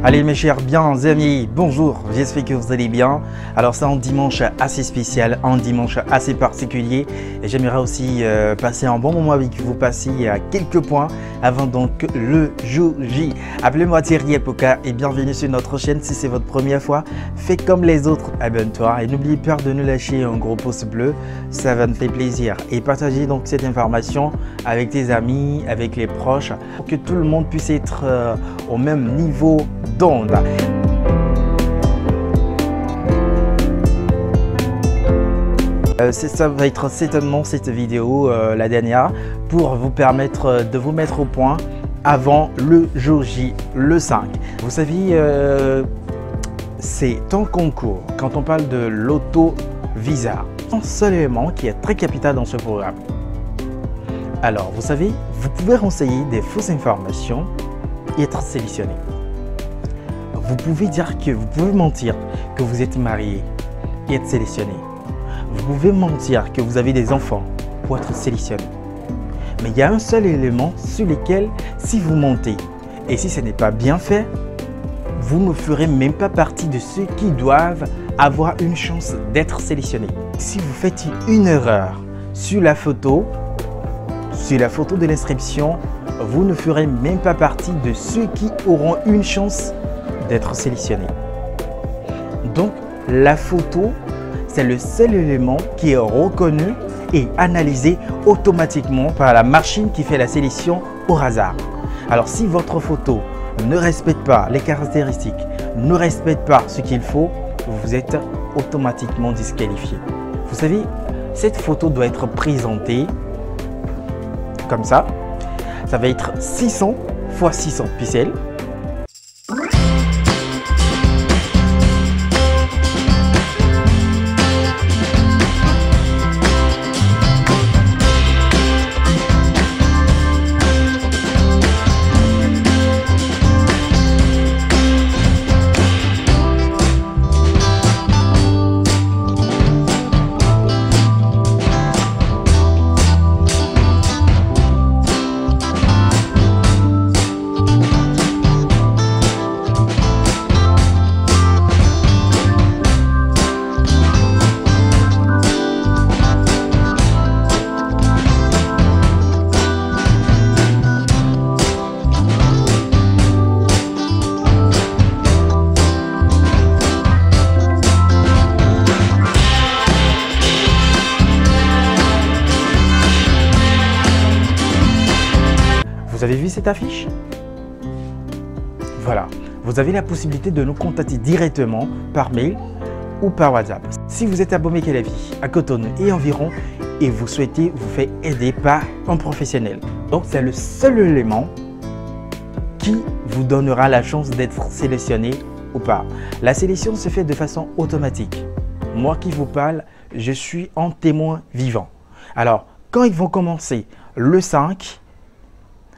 Allez mes chers bien amis, bonjour, j'espère que vous allez bien. Alors c'est un dimanche assez spécial, un dimanche assez particulier et j'aimerais aussi passer un bon moment avec vous, passer à quelques points avant donc le jour J. Appelez-moi Thierry Epoca et bienvenue sur notre chaîne. Si c'est votre première fois, fais comme les autres, abonne-toi et n'oubliez pas de nous lâcher un gros pouce bleu, ça va me faire plaisir. Et partagez donc cette information avec tes amis, avec les proches pour que tout le monde puisse être au même niveau d'onde. Ça va être certainement cette vidéo, la dernière, pour vous permettre de vous mettre au point avant le jour J, le 5. Vous savez, c'est un concours quand on parle de l'auto-visa. Un seul élément qui est très capital dans ce programme. Alors, vous savez, vous pouvez renseigner des fausses informations et être sélectionné. Vous pouvez dire que vous pouvez mentir que vous êtes marié et être sélectionné. Vous pouvez mentir que vous avez des enfants pour être sélectionné. Mais il y a un seul élément sur lequel, si vous mentez et si ce n'est pas bien fait, vous ne ferez même pas partie de ceux qui doivent avoir une chance d'être sélectionnés. Si vous faites une erreur sur la photo de l'inscription, vous ne ferez même pas partie de ceux qui auront une chance d'être sélectionnés. Donc, la photo, c'est le seul élément qui est reconnu et analysé automatiquement par la machine qui fait la sélection au hasard. Alors, si votre photo ne respecte pas les caractéristiques, ne respecte pas ce qu'il faut, vous êtes automatiquement disqualifié. Vous savez, cette photo doit être présentée comme ça. Ça va être 600 x 600 pixels. Vous avez vu cette affiche? Voilà, vous avez la possibilité de nous contacter directement par mail ou par WhatsApp. Si vous êtes à Boméké-la-Vie, à Cotonou et environ, et vous souhaitez vous faire aider par un professionnel. Donc c'est le seul élément qui vous donnera la chance d'être sélectionné ou pas. La sélection se fait de façon automatique. Moi qui vous parle, je suis un témoin vivant. Alors, quand ils vont commencer le 5,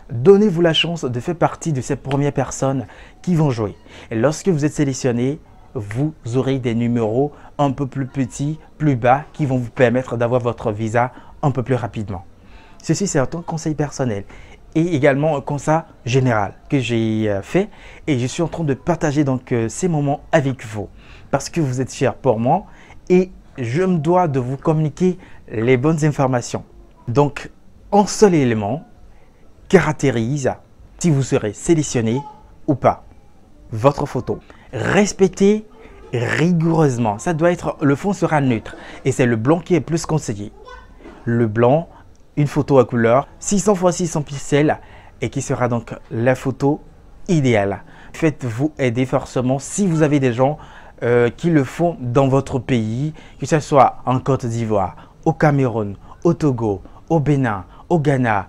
donnez-vous la chance de faire partie de ces premières personnes qui vont jouer. Et lorsque vous êtes sélectionné, vous aurez des numéros un peu plus petits, plus bas, qui vont vous permettre d'avoir votre visa un peu plus rapidement. Ceci, c'est un conseil personnel et également un conseil général que j'ai fait et je suis en train de partager donc ces moments avec vous parce que vous êtes chers pour moi et je me dois de vous communiquer les bonnes informations. Donc, un seul élément caractérise si vous serez sélectionné ou pas. Votre photo. Respectez rigoureusement. Ça doit être, le fond sera neutre et c'est le blanc qui est plus conseillé. Le blanc, une photo à couleur, 600 x 600 pixels et qui sera donc la photo idéale. Faites-vous aider forcément si vous avez des gens qui le font dans votre pays, que ce soit en Côte d'Ivoire, au Cameroun, au Togo, au Bénin, au Ghana,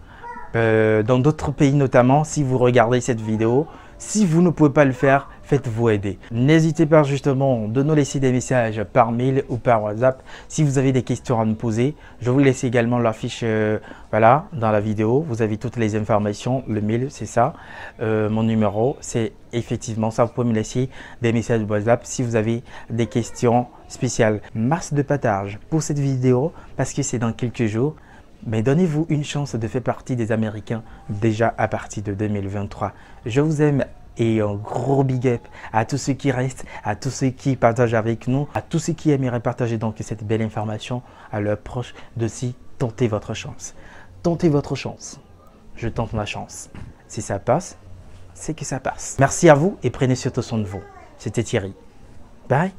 dans d'autres pays notamment. Si vous regardez cette vidéo, si vous ne pouvez pas le faire, faites-vous aider. N'hésitez pas justement de nous laisser des messages par mail ou par WhatsApp si vous avez des questions à nous poser. Je vous laisse également l'affiche voilà, dans la vidéo. Vous avez toutes les informations. Le mail, c'est ça. Mon numéro, c'est effectivement ça. Vous pouvez me laisser des messages WhatsApp si vous avez des questions spéciales. Masse de partage pour cette vidéo parce que c'est dans quelques jours. Mais donnez-vous une chance de faire partie des Américains déjà à partir de 2023. Je vous aime Et un gros big up à tous ceux qui restent, à tous ceux qui partagent avec nous, à tous ceux qui aimeraient partager donc cette belle information à leurs proches d'aussi tenter votre chance. Tentez votre chance. Je tente ma chance. Si ça passe, c'est que ça passe. Merci à vous et prenez surtout soin de vous. C'était Thierry. Bye.